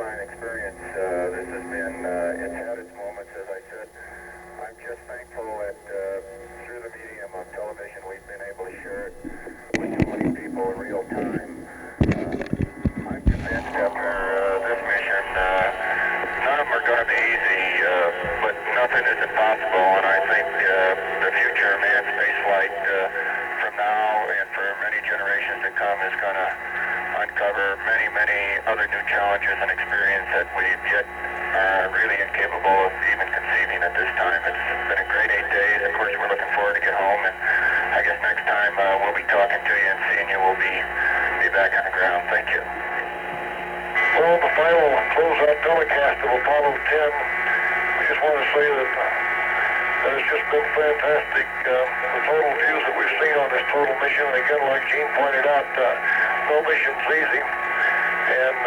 fine experience. This has been, it's had its moments, as I said. I'm just thankful that through the medium of television we've been able to share it with so many people in real time. I'm convinced after this mission, none of them are going to be easy, but nothing is impossible, and I think the future of manned spaceflight from now and for many generations to come is going to uncover many, many other new challenges and experience that we've yet are really incapable of even conceiving at this time. It's been a great 8 days. Of course, we're looking forward to get home, and I guess next time we'll be talking to you and seeing you. We'll be back on the ground. Thank you. Well, the final closeout telecast of Apollo 10, we just want to say that it's just been fantastic. The total views that we've seen on this total mission, and again, like Gene pointed out, no mission's easy, and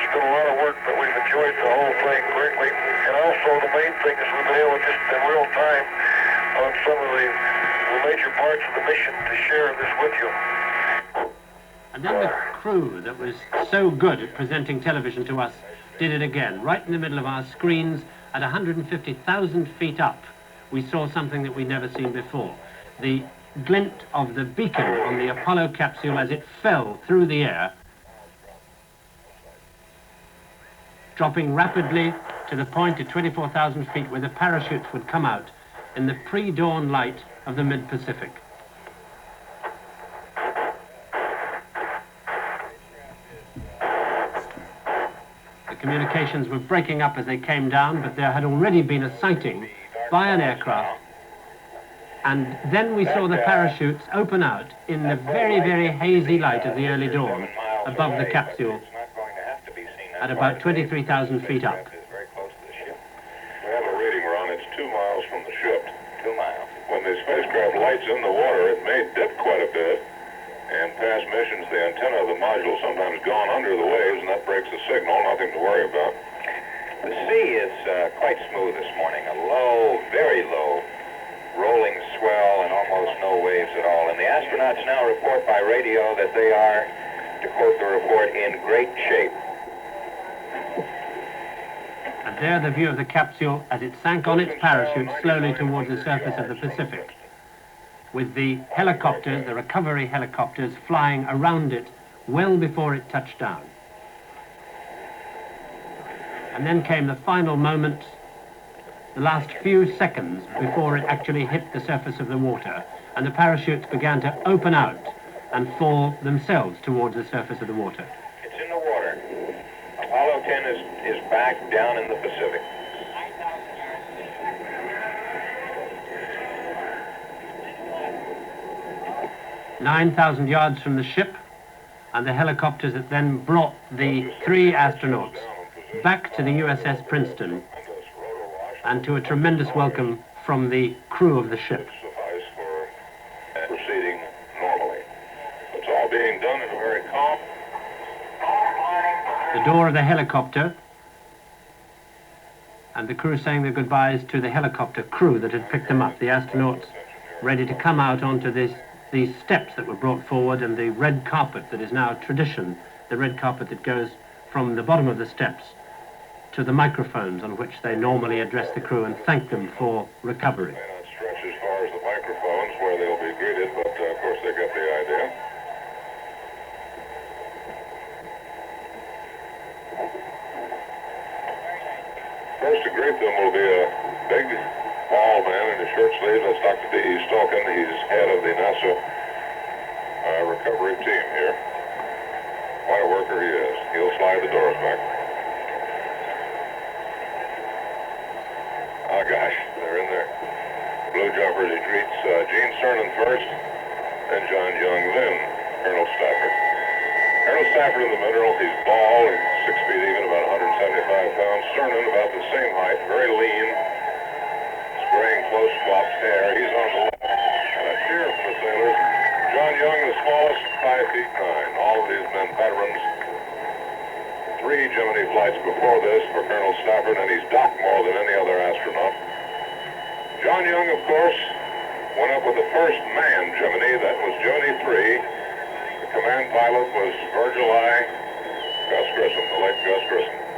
it's been a lot of work, but we've enjoyed the whole thing greatly. And also, the main thing is we've been able to just in real time on some of the major parts of the mission to share this with you. And then the crew that was so good at presenting television to us did it again, right in the middle of our screens at 150,000 feet up. We saw something that we'd never seen before. The glint of the beacon on the Apollo capsule as it fell through the air, dropping rapidly to the point at 24,000 feet where the parachutes would come out in the pre-dawn light of the mid-Pacific. The communications were breaking up as they came down, but there had already been a sighting by an aircraft. And then we saw the parachutes open out in the very, very hazy light of the early dawn above the capsule at about 23,000 feet up. We have a reading, Ron. It's 2 miles from the ship. 2 miles. When the spacecraft lights in the water, it may dip quite a bit. And past missions, the antenna of the module sometimes gone under the waves, and that breaks the signal. Nothing to worry about. The sea is quite smooth this morning. A low, very low, rolling swell and almost no waves at all. And the astronauts now report by radio that they are, to quote the report, in great shape. And there the view of the capsule as it sank on its parachute slowly towards the surface of the Pacific, with the helicopters, the recovery helicopters, flying around it well before it touched down. And then came the final moment, the last few seconds before it actually hit the surface of the water, and the parachutes began to open out and fall themselves towards the surface of the water. It's in the water. Apollo 10 is back down in the Pacific. 9,000 yards from the ship, and the helicopters that then brought the 3 astronauts back to the USS Princeton and to a tremendous welcome from the crew of the ship. Suffice for proceeding normally. It's all being done in a very calm. The door of the helicopter, and the crew saying their goodbyes to the helicopter crew that had picked them up, the astronauts ready to come out onto these steps that were brought forward, and the red carpet that is now tradition, the red carpet that goes from the bottom of the steps to the microphones on which they normally address the crew and thank them for recovery. May not stretch as far as the microphones where they'll be greeted, but of course they get the idea. First to greet them will be a big, tall man in his shirt sleeves. That's Dr. D.E. Stolken. He's head of the NASA recovery team here. What a worker he is. He'll slide the doors back. Oh gosh, they're in there. Blue jumpers. He greets Gene Cernan first, then John Young, then Colonel Stafford. Colonel Stafford in the middle. He's bald. He's 6 feet even, about 175 pounds. Cernan about the same height, very lean. Spraying close cropped hair. He's on the left. And a cheer from the sailors. John Young, the smallest, 5 feet 9. All of these men veterans. 3 Gemini flights before this for Colonel Stafford, and he's docked more than any other astronaut. John Young, of course, went up with the first manned Gemini. That was Gemini 3. The command pilot was Virgil I. Gus Grissom, the late Gus Grissom.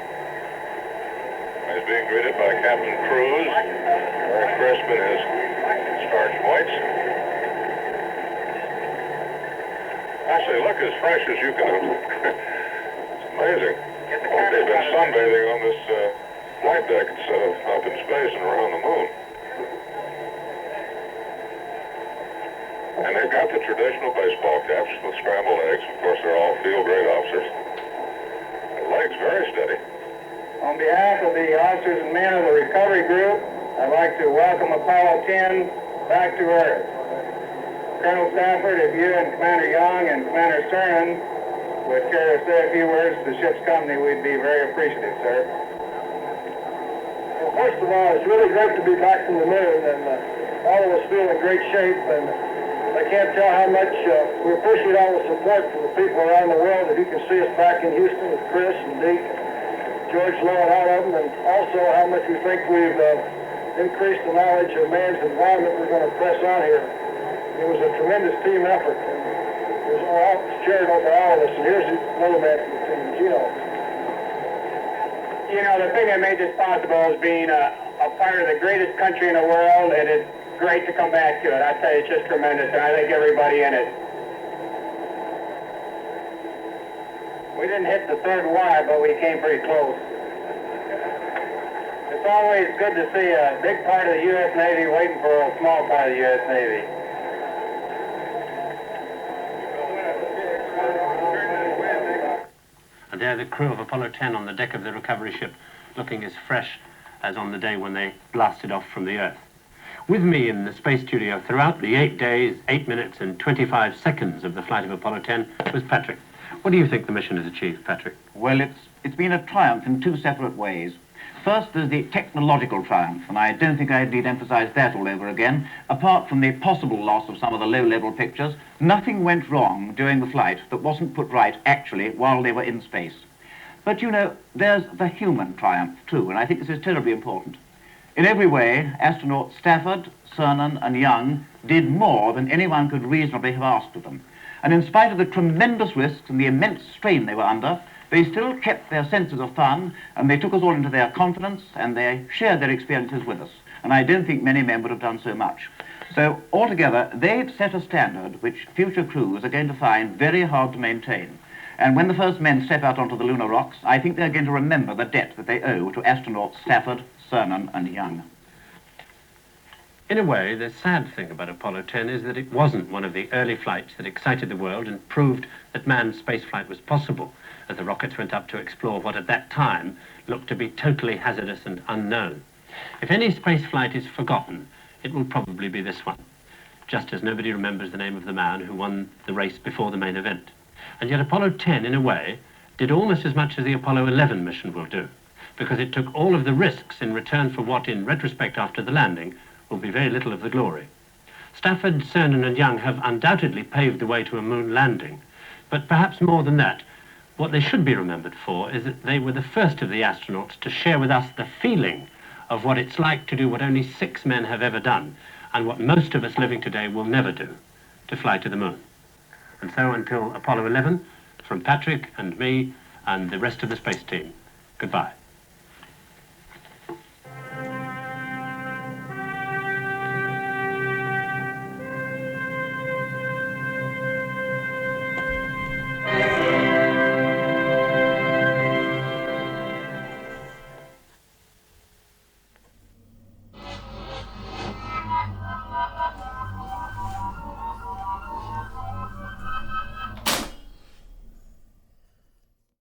Captain Cruz, very crisp in his starch whites. Actually, look as fresh as you can. It's amazing. They've been sunbathing on this flight deck instead of up in space and around the moon. And they've got the traditional baseball caps with scrambled eggs. Of course, they're all field-grade officers. The legs very steady. On behalf of the officers and men of the recovery group, I'd like to welcome Apollo 10 back to Earth. Colonel Stafford, if you and Commander Young and Commander Cernan would care to say a few words to the ship's company, we'd be very appreciative, sir. Well, first of all, it's really great to be back from the moon, and all of us feel in great shape, and I can't tell how much we appreciate all the support from the people around the world. If you can see us back in Houston with Chris and Deke, George Lowe and all of them, and also how much we think we've increased the knowledge of man's environment we're going to press on here. It was a tremendous team effort, and it was all shared over all of us, and here's another man from the team, Eugene. You know, the thing that made this possible is being a part of the greatest country in the world, and it's great to come back to it. I tell you, it's just tremendous, and I think everybody in it. We didn't hit the third wire, but we came pretty close. It's always good to see a big part of the U.S. Navy waiting for a small part of the U.S. Navy. And there the crew of Apollo 10 on the deck of the recovery ship, looking as fresh as on the day when they blasted off from the Earth. With me in the space studio throughout the 8 days, 8 minutes and 25 seconds of the flight of Apollo 10 was Patrick. What do you think the mission has achieved, Patrick? Well, it's been a triumph in two separate ways. First, there's the technological triumph, and I don't think I need emphasize that all over again. Apart from the possible loss of some of the low-level pictures, nothing went wrong during the flight that wasn't put right, actually, while they were in space. But, you know, there's the human triumph, too, and I think this is terribly important. In every way, astronauts Stafford, Cernan, and Young did more than anyone could reasonably have asked of them. And in spite of the tremendous risks and the immense strain they were under, they still kept their senses of fun, and they took us all into their confidence, and they shared their experiences with us. And I don't think many men would have done so much. So, altogether, they've set a standard which future crews are going to find very hard to maintain. And when the first men step out onto the lunar rocks, I think they're going to remember the debt that they owe to astronauts Stafford, Cernan, and Young. In a way, the sad thing about Apollo 10 is that it wasn't one of the early flights that excited the world and proved that manned spaceflight was possible, as the rockets went up to explore what at that time looked to be totally hazardous and unknown. If any spaceflight is forgotten, it will probably be this one, just as nobody remembers the name of the man who won the race before the main event. And yet Apollo 10, in a way, did almost as much as the Apollo 11 mission will do, because it took all of the risks in return for what, in retrospect after the landing, will be very little of the glory. Stafford, Cernan and Young have undoubtedly paved the way to a moon landing, but perhaps more than that, what they should be remembered for is that they were the first of the astronauts to share with us the feeling of what it's like to do what only 6 men have ever done, and what most of us living today will never do, to fly to the moon. And so until Apollo 11, from Patrick and me and the rest of the space team, goodbye.